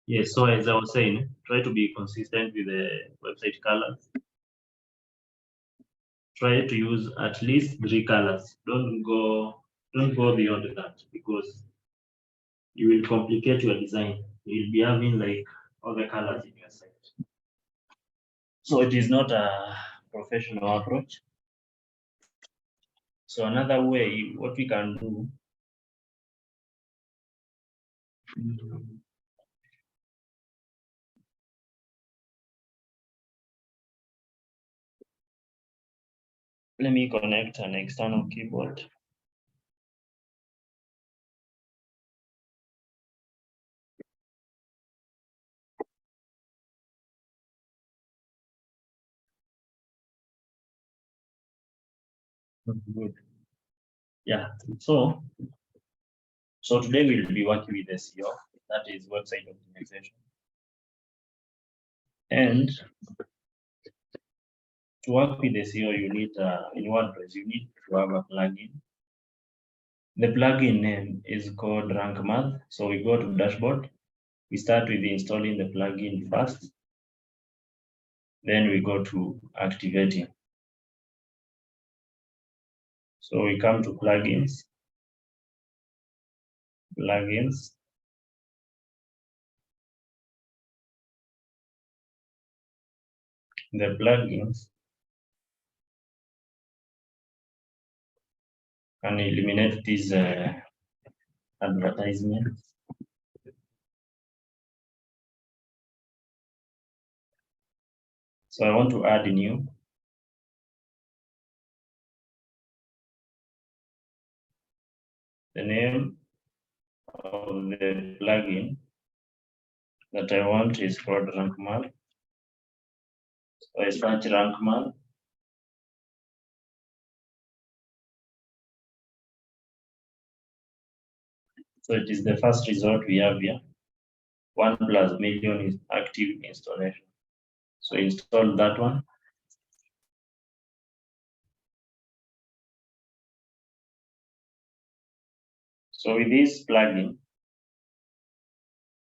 Yes, so as I was saying, try to be consistent with the website colors. Try to use at least 3 colors. Don't go beyond that, because you will complicate your design. You'll be having like other colors in your site. So it is not a professional approach. So another way, what we can do, let me connect an external keyboard. Good. Yeah. So today we'll be working with SEO, that is website optimization. And to work with SEO, you need in WordPress, you need to have a plugin. The plugin name is called Rank Math. So we go to dashboard. We start with installing the plugin first. Then we go to activating. So we come to plugins. Plugins. The plugins can eliminate these advertisements. So I want to add a new. The name of the plugin that I want is called Rank Math. So I search Rank Math. So it is the first result we have here. 1+ million is active installation. So install that one. So with this plugin,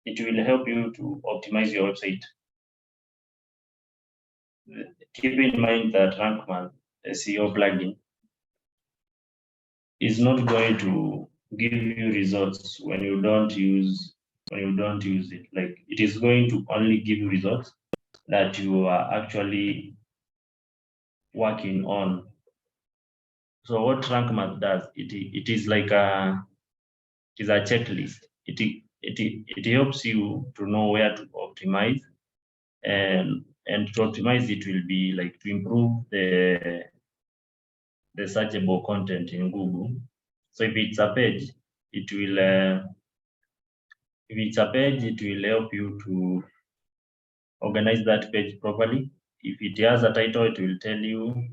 it will help you to optimize your website. Keep in mind that Rank Math SEO plugin is not going to give you results when you don't use it. Like, it is going to only give you results that you are actually working on. So what Rank Math does, it is like a checklist. It helps you to know where to optimize, and to optimize it will be like to improve the searchable content in Google. So if it's a page, it will help you to organize that page properly. If it has a title, it will tell you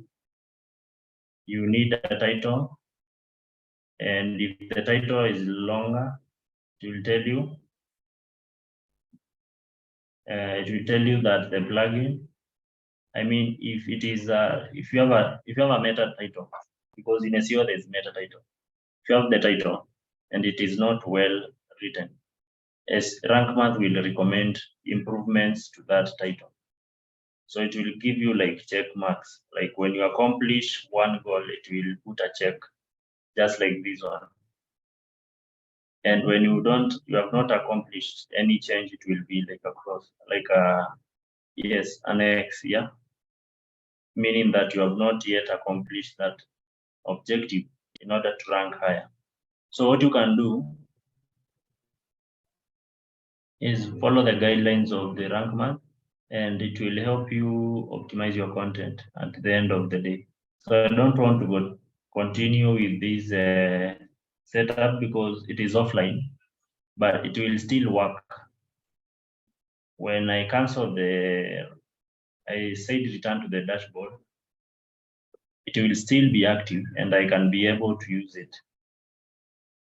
need a title, and if the title is longer, it will tell you that the plugin, I mean, if it is if you have a meta title, because in SEO there's meta title. If you have the title and it is not well written, as Rank Math will recommend improvements to that title. So it will give you like check marks. Like when you accomplish one goal, it will put a check, just like this one. And when you have not accomplished any change, it will be like a cross, like an X, yeah, meaning that you have not yet accomplished that objective in order to rank higher. So what you can do is follow the guidelines of the Rank Math, and it will help you optimize your content at the end of the day. So I don't want to continue with this setup because it is offline, but it will still work. When I cancel I said return to the dashboard, it will still be active and I can be able to use it.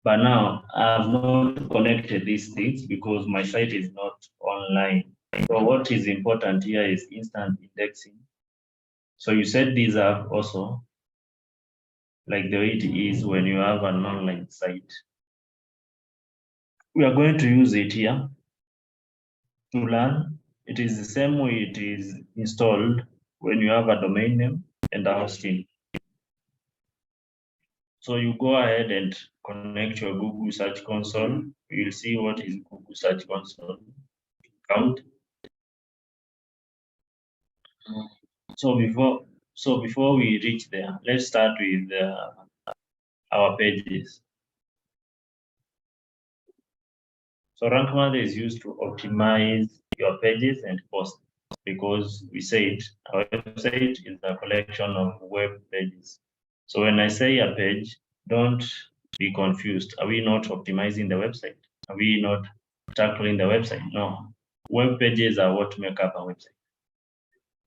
But now I have not connected these things because my site is not online. So what is important here is instant indexing. So you set these up also, like the way it is when you have an online site. We are going to use it here. to learn, it is the same way it is installed when you have a domain name and a hosting. So you go ahead and connect your Google Search Console. You'll see what is Google Search Console account. So before we reach there, let's start with our pages. So Rank Math is used to optimize your pages and posts because we said our website is a collection of web pages. So when I say a page, don't be confused. Are we not optimizing the website? Are we not tackling the website? No. Web pages are what make up a website.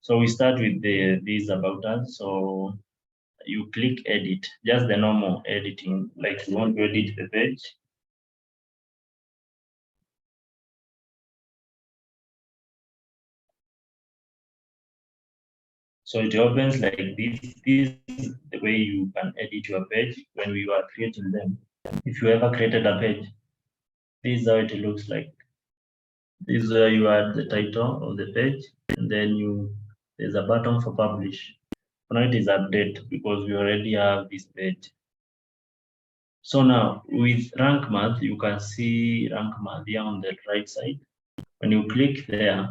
So we start with these about us. So you click edit, just the normal editing, like you want to edit the page. So it opens like this. This is the way you can edit your page when we were creating them. If you ever created a page, this is how it looks like. This is where you add the title of the page, and then there's a button for publish. Now it is update because we already have this page. So now with Rank Math, you can see Rank Math here on the right side. When you click there,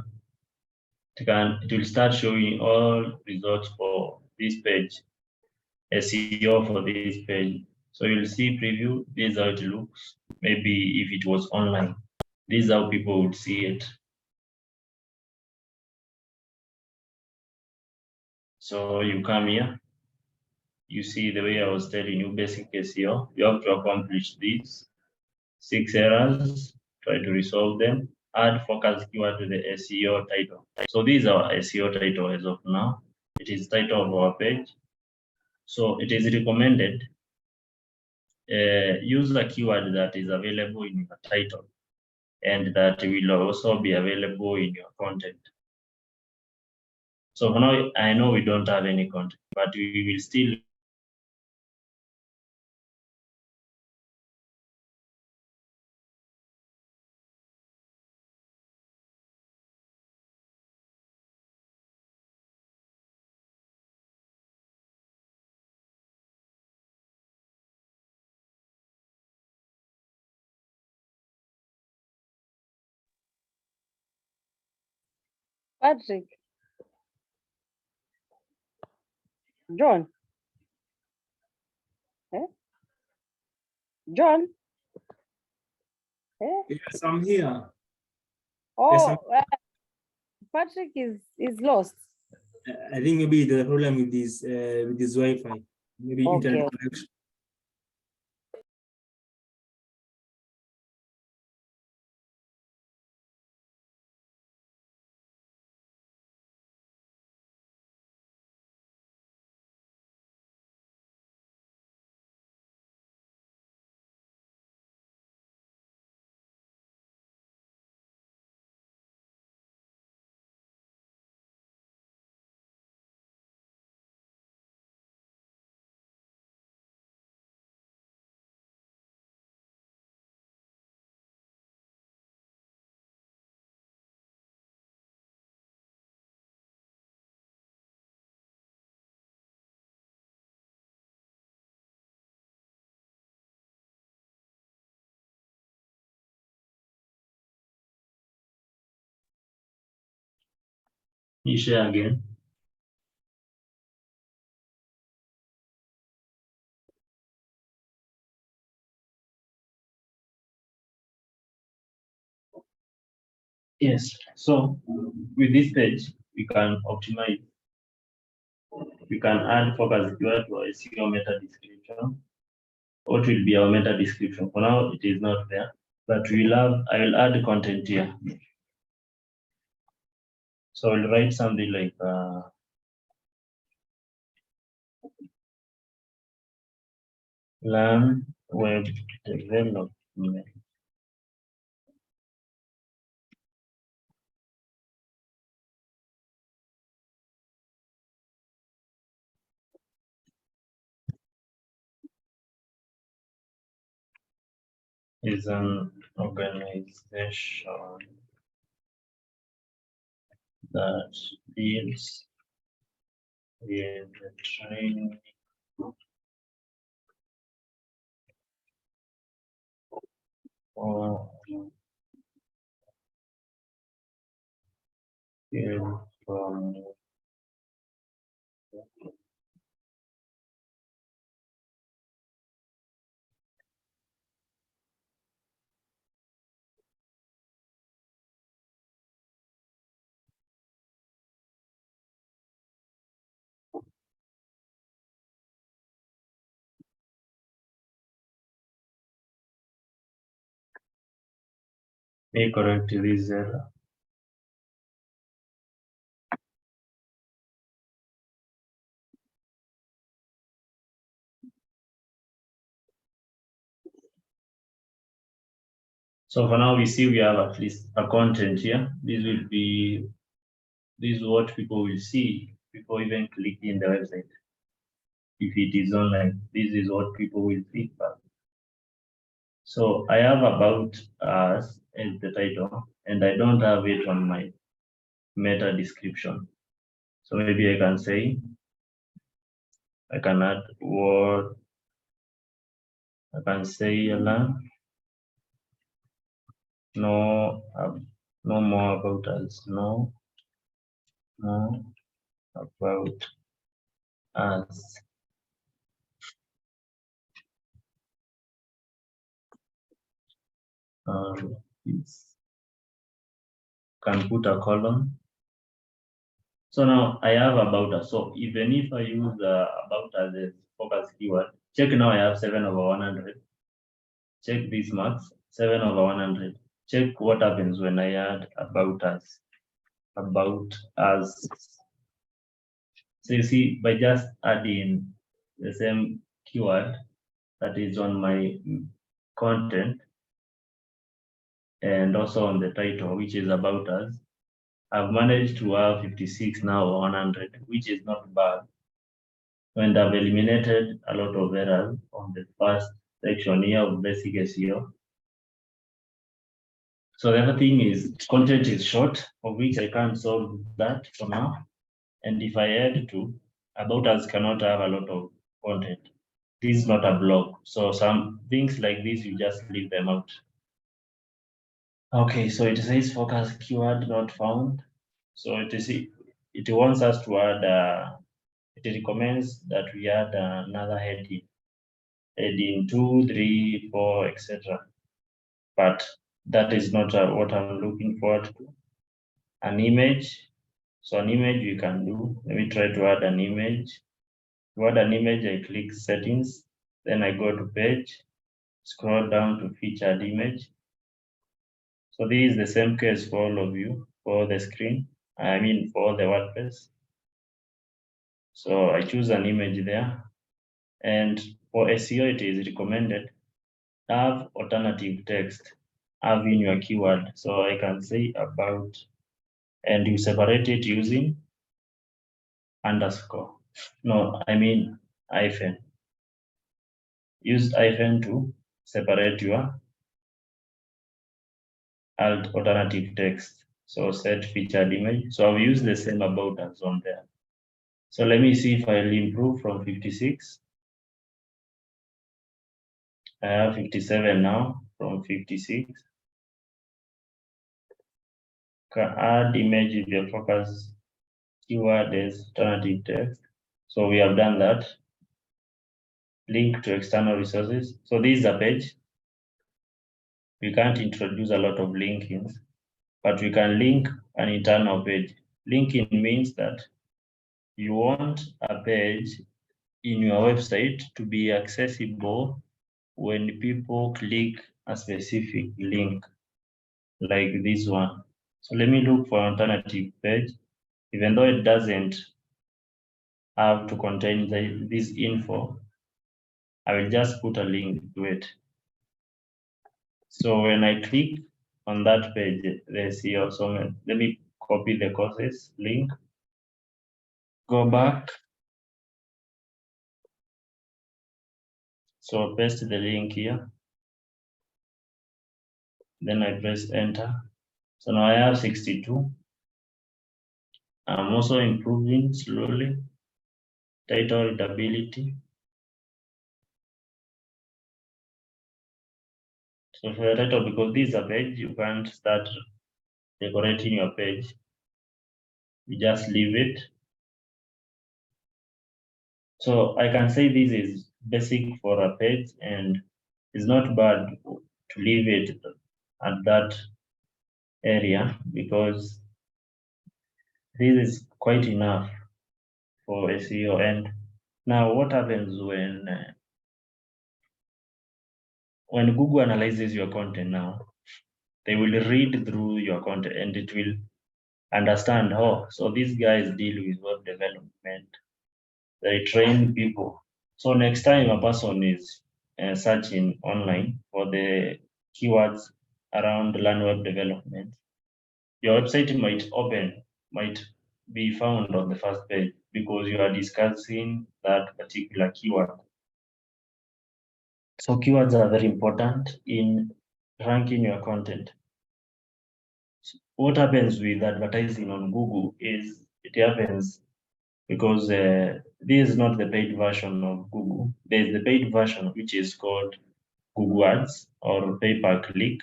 it will start showing all results for this page, SEO for this page. So you'll see preview, this is how it looks. Maybe if it was online, this is how people would see it. So you come here, you see the way I was telling you, basic SEO. You have to accomplish these 6 errors, try to resolve them, add focus keyword to the SEO title. So these are SEO title as of now. It is title of our page. So it is recommended use a keyword that is available in your title and that will also be available in your content. So for now, I know we don't have any content, but we will still Patrick, John, John, Yes, I'm here. oh, Patrick is lost. I think maybe the problem with this Wi-Fi, maybe Okay. internet connection. you share again. Yes. So with this page, we can optimize. We can add focus keyword to our SEO meta description. What will be our meta description? For now, it is not there, but I will add content here. So I'll write something like learn web development. Is an organization that deals with the training or from may correct this error. So for now, we see we have at least a content here. This is what people will see before even clicking the website. If it is online, this is what people will see. So I have about us as the title, and I don't have it on my meta description. So maybe I can say, I can add word, I can say learn, no more about us, no more about us. Yes. Can put a column. So now I have about us. So even if I use about us as focus keyword, check now I have 7/100. Check these marks, 7/100. Check what happens when I add about us. About us. So you see, by just adding the same keyword that is on my content and also on the title, which is about us, I've managed to have 56 now or 100, which is not bad. And I've eliminated a lot of errors on the first section here of basic SEO. So the other thing is content is short, of which I can't solve that for now. And if I add to, about us cannot have a lot of content. This is not a blog. So some things like this, you just leave them out. Okay, so it says focus keyword not found. So it wants us to add, it recommends that we add another heading 2, 3, 4, etc. But that is not what I'm looking forward to. An image. So an image we can do. Let me try to add an image. To add an image, I click settings. Then I go to page, scroll down to featured image. So this is the same case for all of you, for the screen. I mean for the WordPress. So I choose an image there. And for SEO, it is recommended have alternative text, have in your keyword. So I can say about, and you separate it using underscore. No, I mean hyphen. Use hyphen to separate your alternative text. So set featured image. So I've used the same about us on there. So let me see if I'll improve from 56. I have 57 now from 56. Can add image if your focus keyword is alternative text. So we have done that. Link to external resources. So this is a page. We can't introduce a lot of linkings, but we can link an internal page. Linking means that you want a page in your website to be accessible when people click a specific link like this one. So let me look for an alternative page, even though it doesn't have to contain this info. I will just put a link to it. So when I click on that page, there's here also, let me copy the courses link, go back. So paste the link here. Then I press enter. So now I have 62. I'm also improving slowly. Title readability. So for the title, because this is a page, you can't start decorating your page. You just leave it. So I can say this is basic for a page, and it's not bad to leave it at that area, because this is quite enough for SEO. And now what happens when Google analyzes your content now, they will read through your content and it will understand, oh, so these guys deal with web development. They train people. So next time a person is searching online for the keywords around learn web development, your website might be found on the first page because you are discussing that particular keyword. So keywords are very important in ranking your content. So what happens with advertising on Google is it happens because this is not the paid version of Google. There's the paid version, which is called Google Ads or pay per click,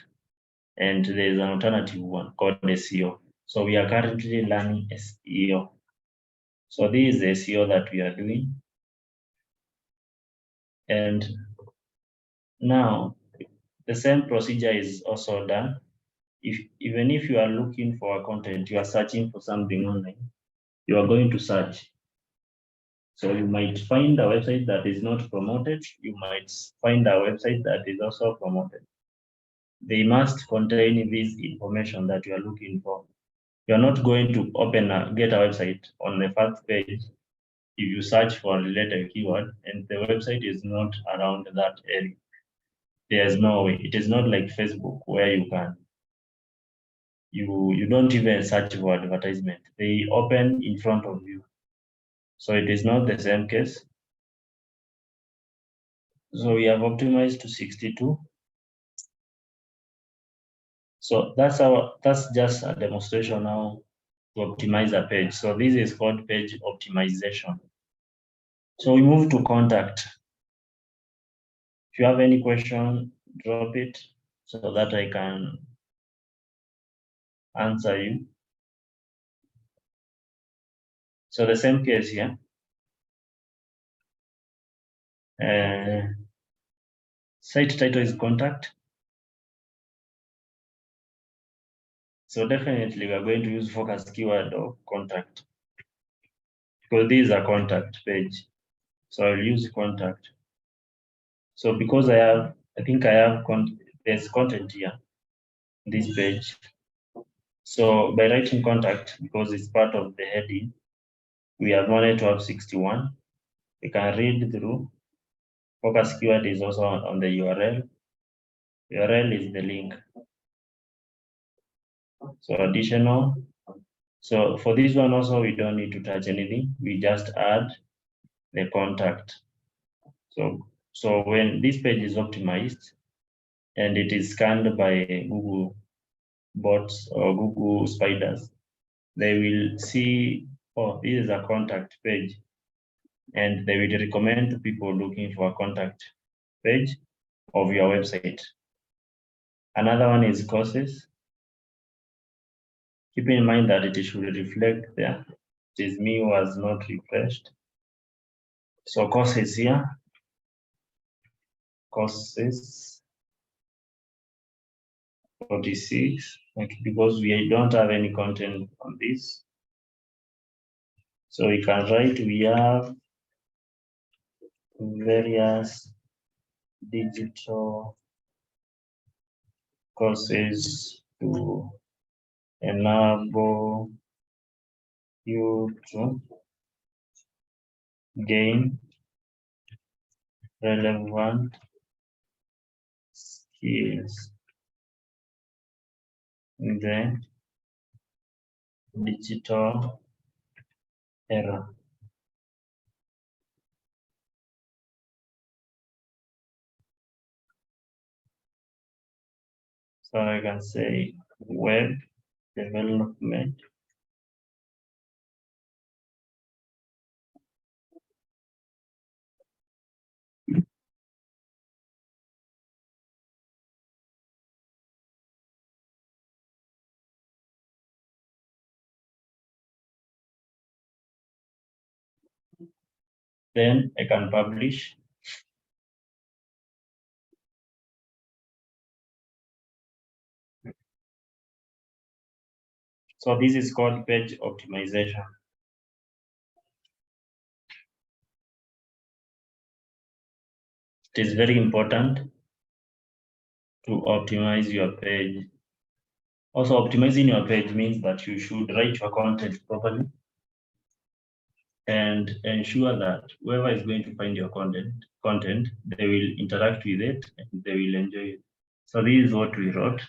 and there's an alternative one called SEO. So we are currently learning SEO. So this is the SEO that we are doing. And now the same procedure is also done. Even if you are looking for a content, you are searching for something online, you are going to search. So you might find a website that is not promoted. You might find a website that is also promoted. They must contain this information that you are looking for. You are not going to get a website on the first page if you search for a related keyword and the website is not around that area. There's no way. It is not like Facebook where you don't even search for advertisement. They open in front of you. So it is not the same case. So we have optimized to 62. So that's just a demonstration how to optimize a page. So this is called page optimization. So we move to contact. If you have any question, drop it so that I can answer you. So the same case here. Site title is contact. So definitely we are going to use focus keyword of contact because this is a contact page. So I'll use contact. So because I think I have there's content here, this page. So by writing contact, because it's part of the heading, we have wanted to have 61. We can read through. Focus keyword is also on the URL. URL is the link. So additional. So for this one also, we don't need to touch anything. We just add the contact. So when this page is optimized and it is scanned by Google bots or Google spiders, they will see, oh, this is a contact page, and they will recommend to people looking for a contact page of your website. Another one is courses. Keep in mind that it should reflect there. It is me who has not refreshed. So courses here, courses 46, because we don't have any content on this. So we can write, we have various digital courses to enable you to gain relevant skills in the digital era. So I can say web development Then I can publish. So this is called page optimization. It is very important to optimize your page. Also, optimizing your page means that you should write your content properly and ensure that whoever is going to find your content, they will interact with it and they will enjoy it. So this is what we wrote.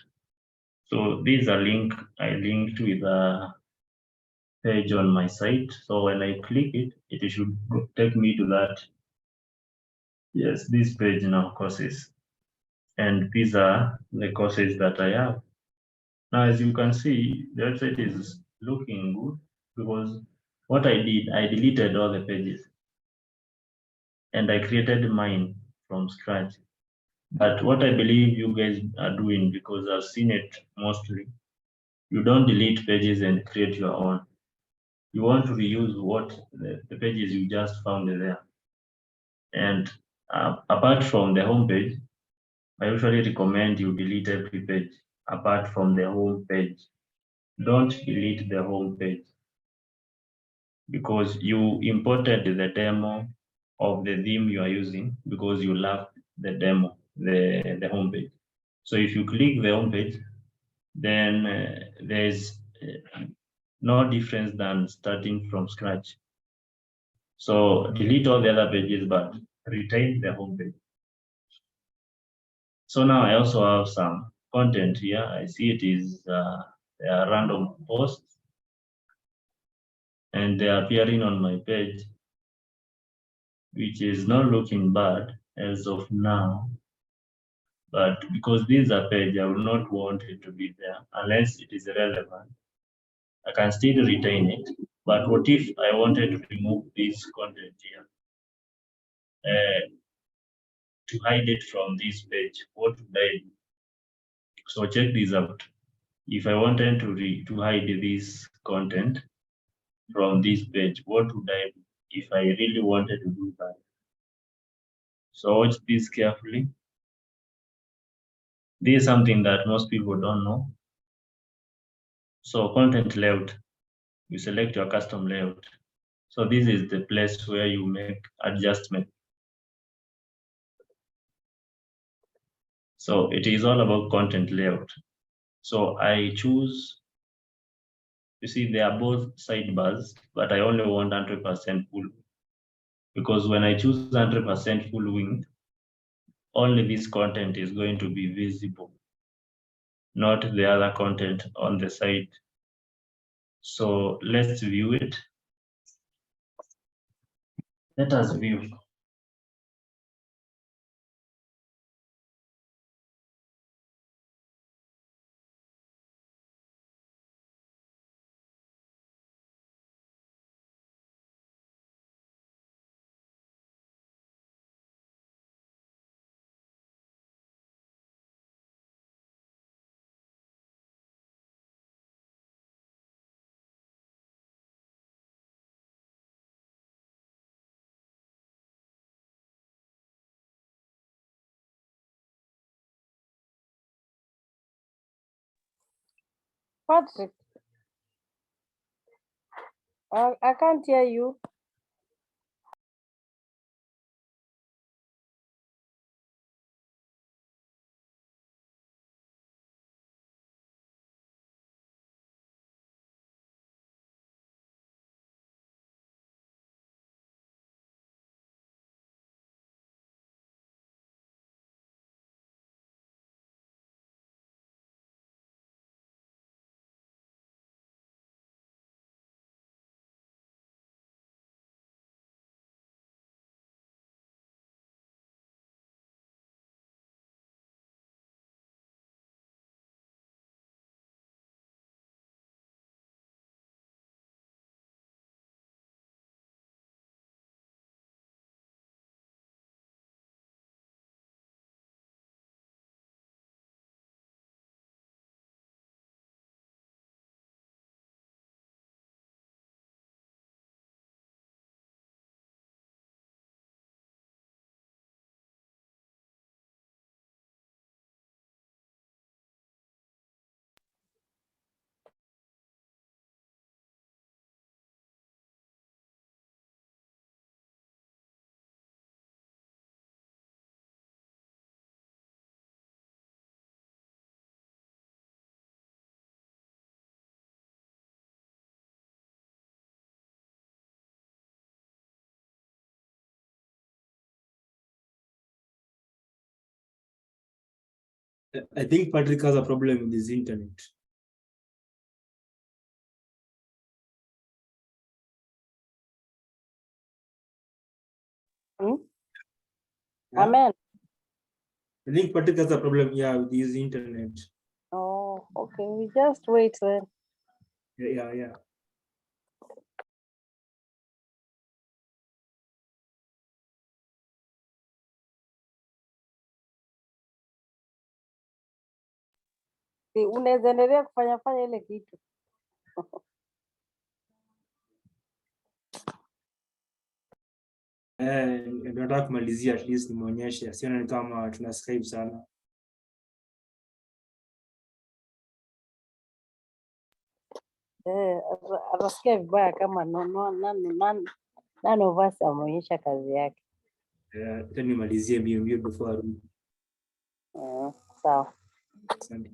So this is a link I linked with a page on my site. So when I click it, it should take me to that. Yes, this page now, courses. And these are the courses that I have. Now, as you can see, the website is looking good because what I did, I deleted all the pages and I created mine from scratch. But what I believe you guys are doing, because I've seen it mostly, you don't delete pages and create your own. You want to reuse what the pages you just found there. And apart from the home page, I usually recommend you delete every page apart from the home page. Don't delete the home page because you imported the demo of the theme you are using because you love the demo, the home page. So if you click the home page, then there's no difference than starting from scratch. So delete all the other pages, but retain the home page. So now I also have some content here. I see it is random posts and they are appearing on my page, which is not looking bad as of now. But because this is a page, I would not want it to be there unless it is relevant. I can still retain it. But what if I wanted to remove this content here? To hide it from this page, what would I do? So check this out. If I wanted to hide this content from this page, what would I do if I really wanted to do that? So watch this carefully. This is something that most people don't know. So content layout, you select your custom layout. So this is the place where you make adjustment. So it is all about content layout. So I choose, you see, they are both sidebars, but I only want 100% full. Because when I choose 100% full width, only this content is going to be visible, not the other content on the side. So let's view it. Let us view. Patrick, I can't hear you. I think Patrick has a problem with his internet. Hmm? Yeah? Amen. I think Patrick has a problem, yeah, with his internet. Oh, okay. We just wait then. Yeah. Unaweza endelea kufanya ile kitu. Ndio nataka kumalizia, at least nimeonyesha, siona ni kama tuna Skype sana. Atasikia vibaya kama none of us ameonyesha kazi yake. Acha nimalizie mbio before arudi. Sawa. Asante.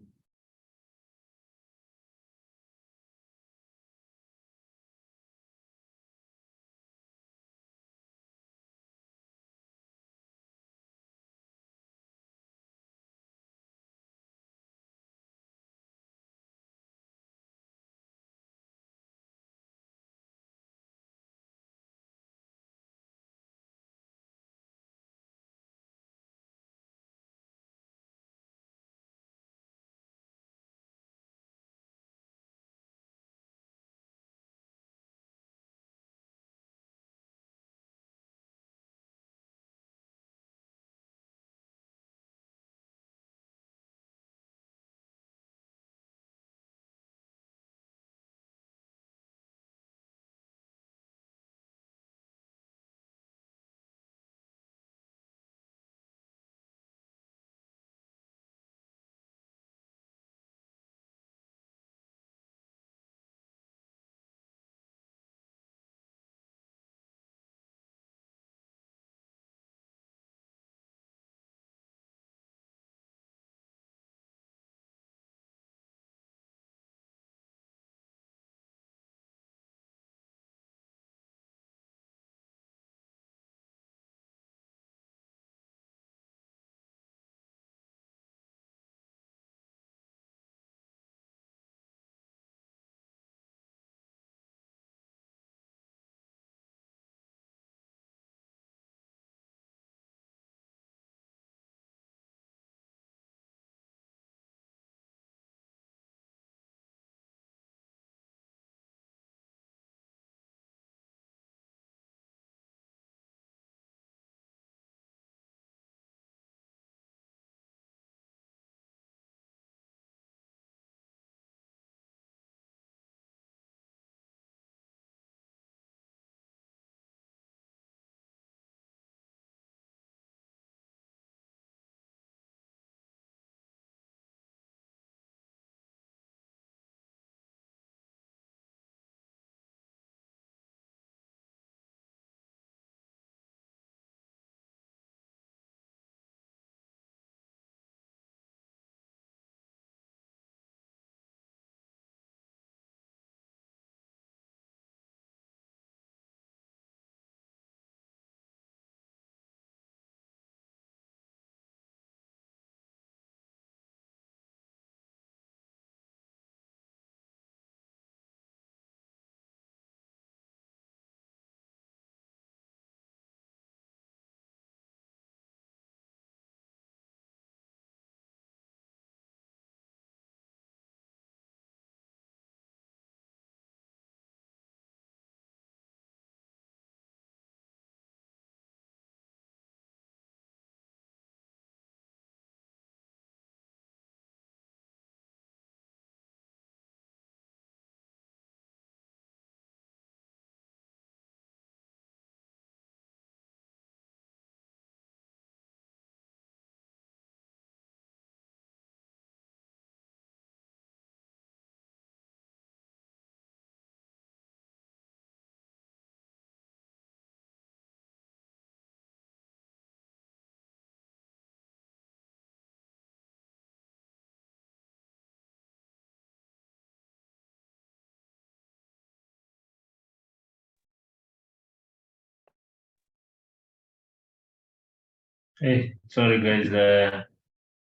Hey, sorry guys,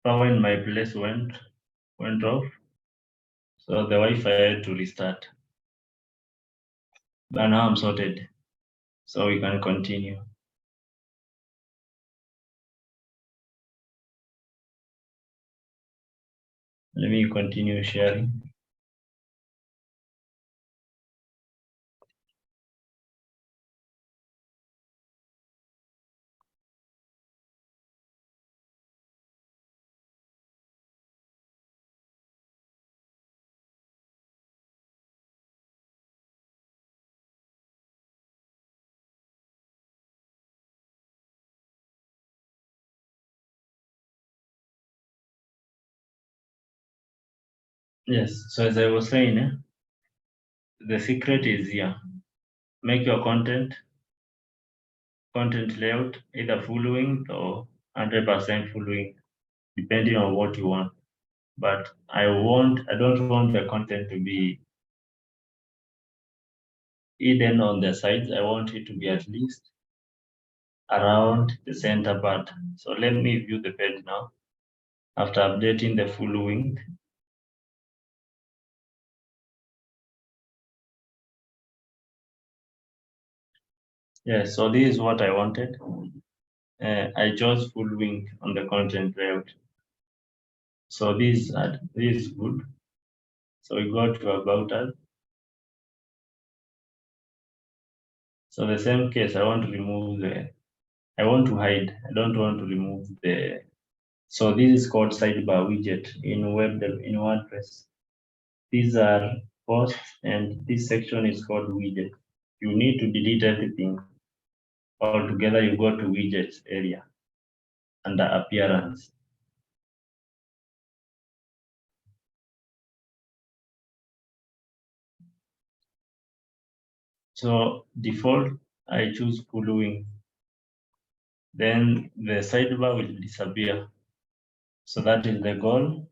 power in my place went off, so the Wi-Fi had to restart. But now I'm sorted, so we can continue. Let me continue sharing. Yes, so as I was saying, the secret is here. Make your content layout either full winged or 100% full winged, depending on what you want. But I don't want the content to be hidden on the sides. I want it to be at least around the center part. So let me view the page now after updating the full winged. Yes, so this is what I wanted. I chose full wing on the content layout. So this is good. So we go to about us. So the same case, I want to hide. I don't want to remove the. So this is called sidebar widget in WordPress. These are posts, and this section is called widget. You need to delete everything altogether. You go to widgets area under appearance. So default, I choose full wing. Then the sidebar will disappear. So that is the goal.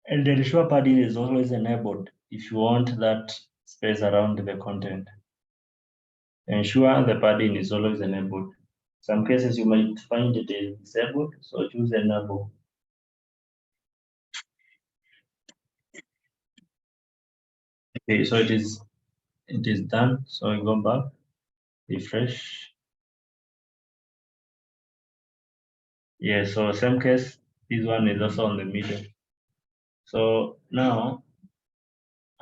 And the ensure padding is always enabled if you want that space around the content. Ensure the padding is always enabled. Some cases you might find it is disabled, so choose enable. Okay, so it is done. So we go back, refresh. Yeah, so same case, this one is also on the middle. So now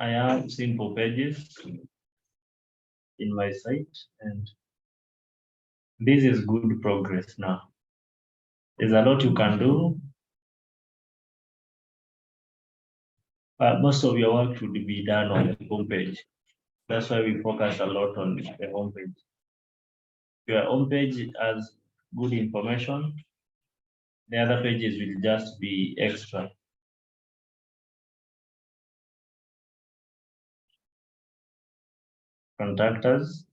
I have simple pages in my site, and this is good progress now. There's a lot you can do, but most of your work should be done on the homepage. That's why we focus a lot on the homepage. Your homepage has good information. The other pages will just be extra. Contact us.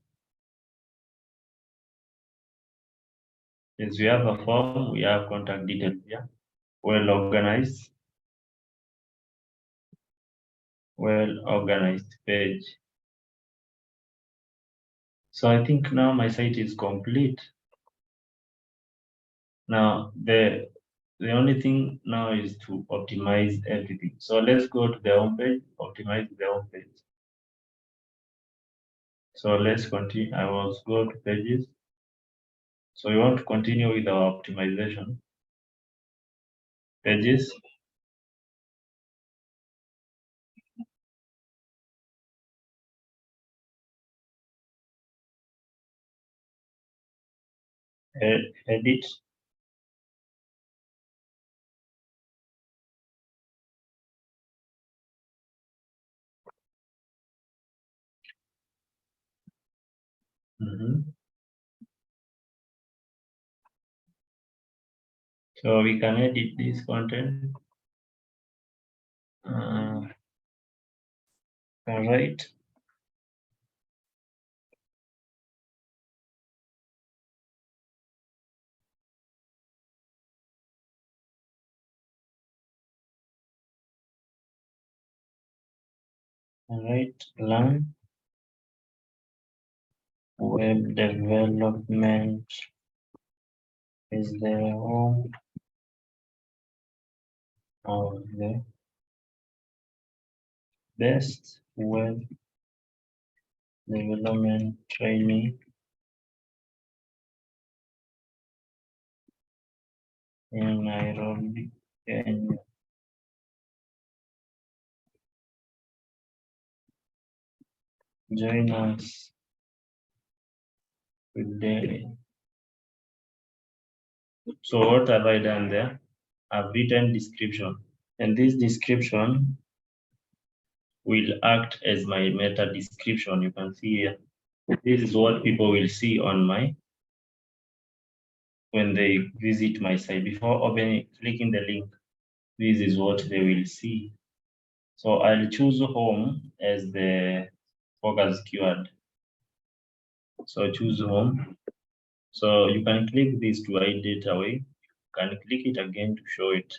Since we have a form, we have contact details here. Well organized page. So I think now my site is complete. Now the only thing now is to optimize everything. So let's go to the homepage, optimize the homepage. So let's continue. I will go to pages. So we want to continue with our optimization. Pages. Edit. So we can edit this content. All right. All right. Learn web development. is the home of the best web development training in Nairobi, Kenya. Join us today. So what have I done there? I've written description, and this description will act as my meta description. You can see here. This is what people will see on when they visit my site. Before clicking the link, this is what they will see. So I'll choose home as the focus keyword. So choose home. So you can click this to hide it away. You can click it again to show it.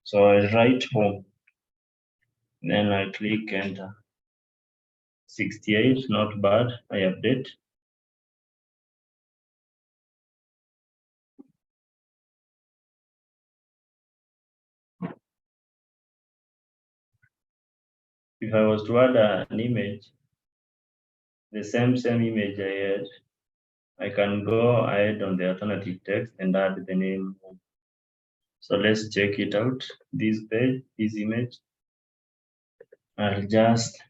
So I write home. Then I click enter. 68, not bad. I update. If I was to add an image, the same image I had, I can go ahead on the alternative text and add the name. So let's check it out. This page, this image, I'll just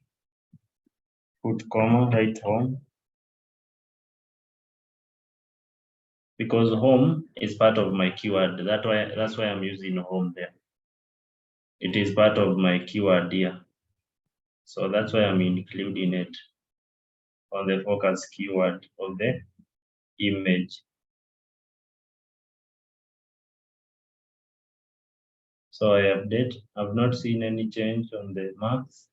put comma, write home. Because home is part of my keyword. That's why I'm using home there. It is part of my keyword here. So that's why I'm including it on the focus keyword of the image. So I update. I've not seen any change on the marks,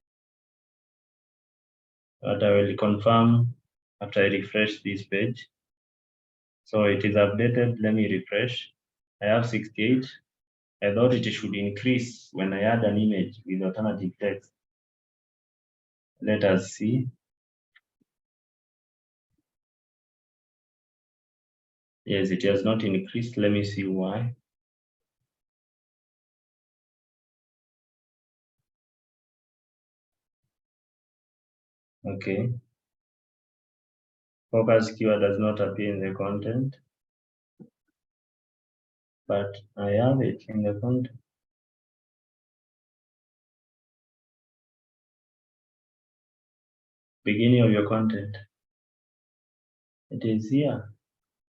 but I will confirm after I refresh this page. So it is updated. Let me refresh. I have 68. I thought it should increase when I add an image with alternative text. Let us see. Yes, it has not increased. Let me see why. Okay. Focus keyword does not appear in the content, but I have it in the content. Beginning of your content. It is here.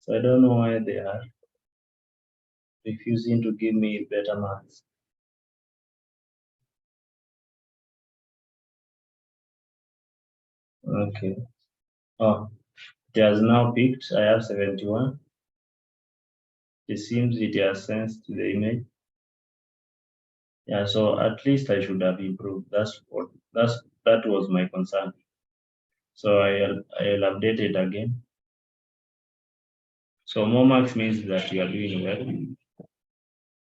So I don't know why they are refusing to give me better marks. Okay. Oh, it has now picked. I have 71. It seems it has sensed the image. Yeah, so at least I should have improved. That was my concern. So I'll update it again. So more marks means that you are doing well.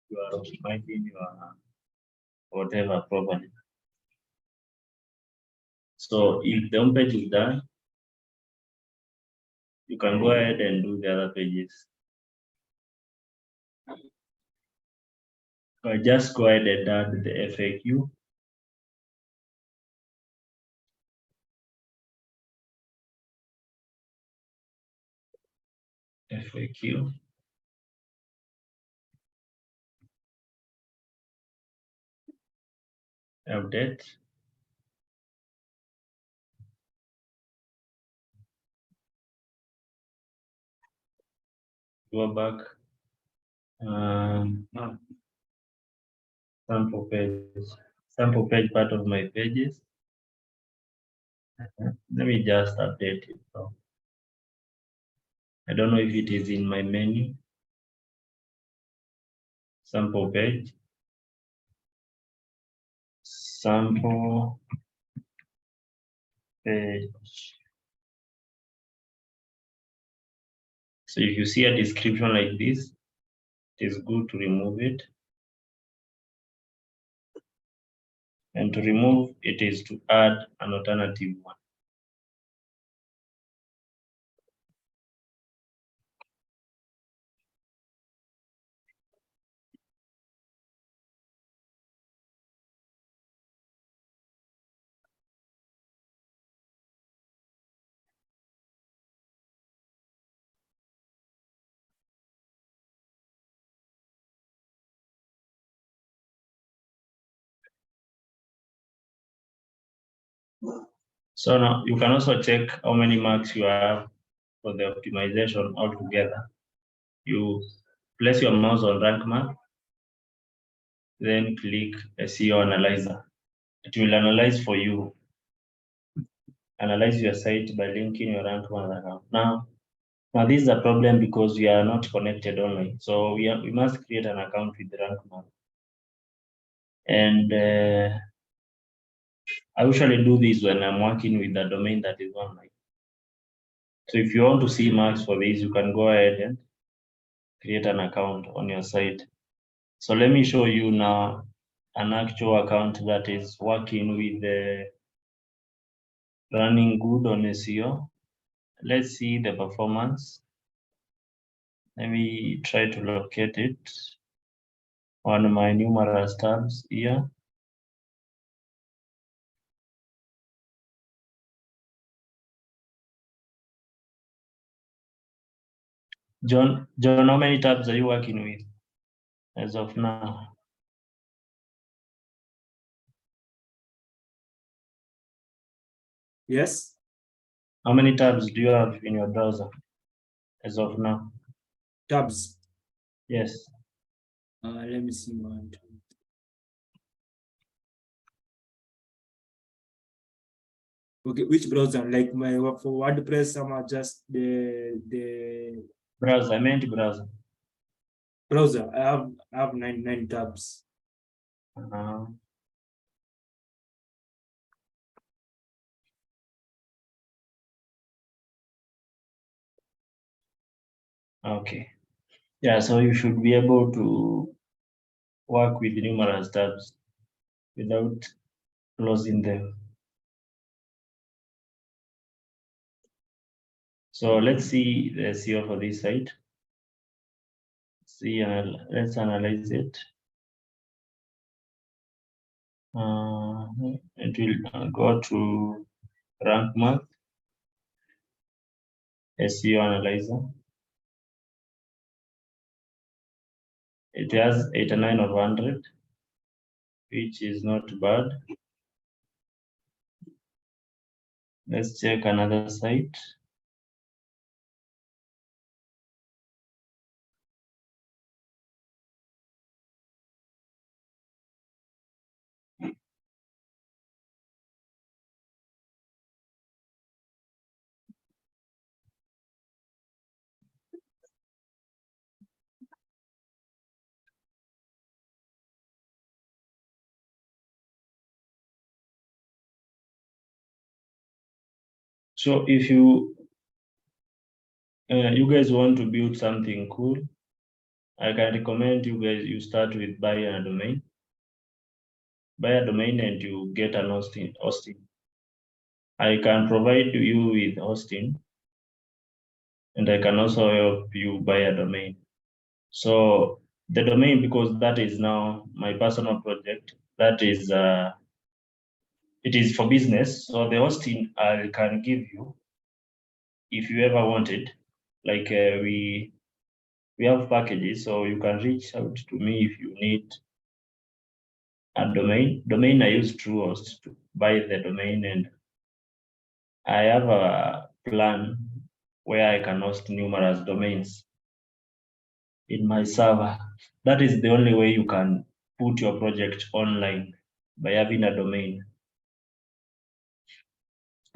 You are optimizing your whatever properly. So if the home page is done, you can go ahead and do the other pages. Or just go ahead and add the FAQ. FAQ. Update. Go back. Sample page. Sample page part of my pages. Let me just update it. So I don't know if it is in my menu. Sample page. Sample page. So if you see a description like this, it is good to remove it. And to remove it is to add an alternative one. So now you can also check how many marks you have for the optimization altogether. You place your mouse on Rank Math, then click SEO Analyzer. It will analyze for you, analyze your site by linking your Rank Math account. Now this is a problem because we are not connected online. So we must create an account with Rank Math. And I usually do this when I'm working with a domain that is online. So if you want to see marks for this, you can go ahead and create an account on your site. So let me show you now an actual account that is working with the running good on SEO. Let's see the performance. Let me try to locate it on my numerous tabs here. John, how many tabs are you working with as of now? Yes. How many tabs do you have in your browser as of now? Tabs. Yes. Let me see one. Okay, which browser? Like my for WordPress, I'm just the Browser. I meant browser. browser. I have nine tabs. Okay. Yeah, so you should be able to work with numerous tabs without closing them. So let's see the SEO for this site. Let's analyze it. It will go to Rank Math SEO Analyzer. It has 89 of 100, which is not bad. Let's check another site. So if you guys want to build something cool, I can recommend you guys you start with buy a domain. Buy a domain and you get an hosting. I can provide you with hosting, and I can also help you buy a domain. So the domain, because that is now my personal project, that is it is for business. So the hosting I can give you if you ever wanted. Like we have packages, so you can reach out to me if you need a domain. Domain I use TrueHost to buy the domain, and I have a plan where I can host numerous domains in my server. That is the only way you can put your project online, by having a domain.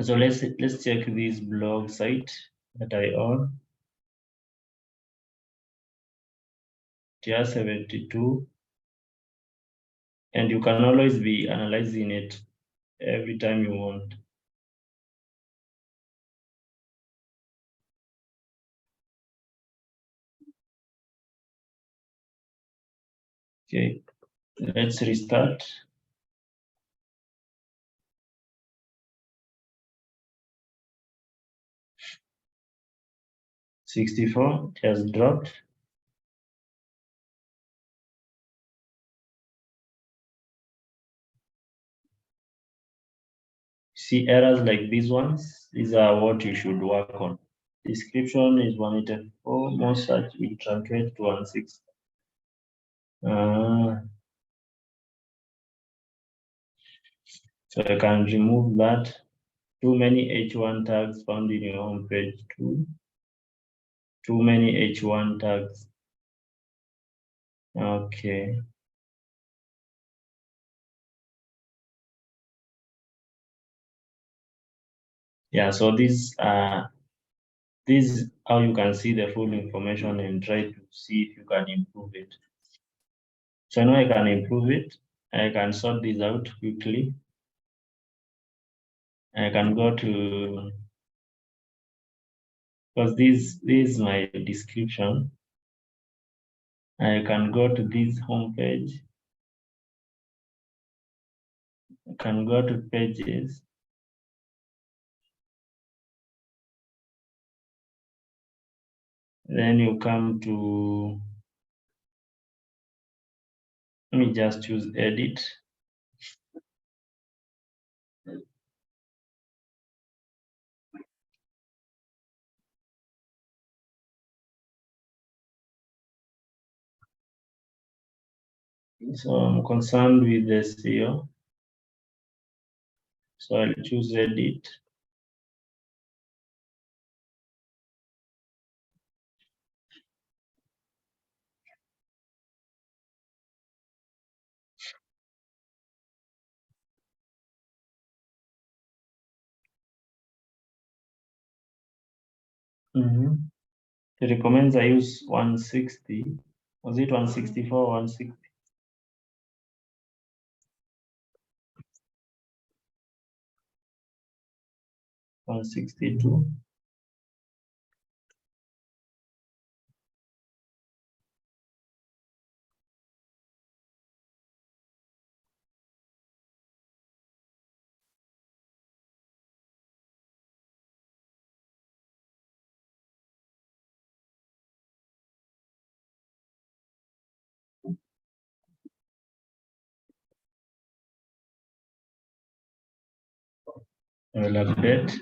So let's check this blog site that I own. Tier 72, and you can always be analyzing it every time you want. Okay, let's restart. $64 has dropped. See errors like these ones, these are what you should work on. Description is 184, most search will truncate to 160. So I can remove that. Too many H1 tags found in your home page too. Too many H1 tags. Okay. Yeah, so this is how you can see the full information and try to see if you can improve it. So now I can improve it. I can sort this out quickly. I can go to, because this is my description. I can go to this home page. I can go to pages. Then you come to, let me just choose edit. So I'm concerned with the SEO. So I'll choose edit. It recommends I use 160. Was it 164 or 160? 162. I will update.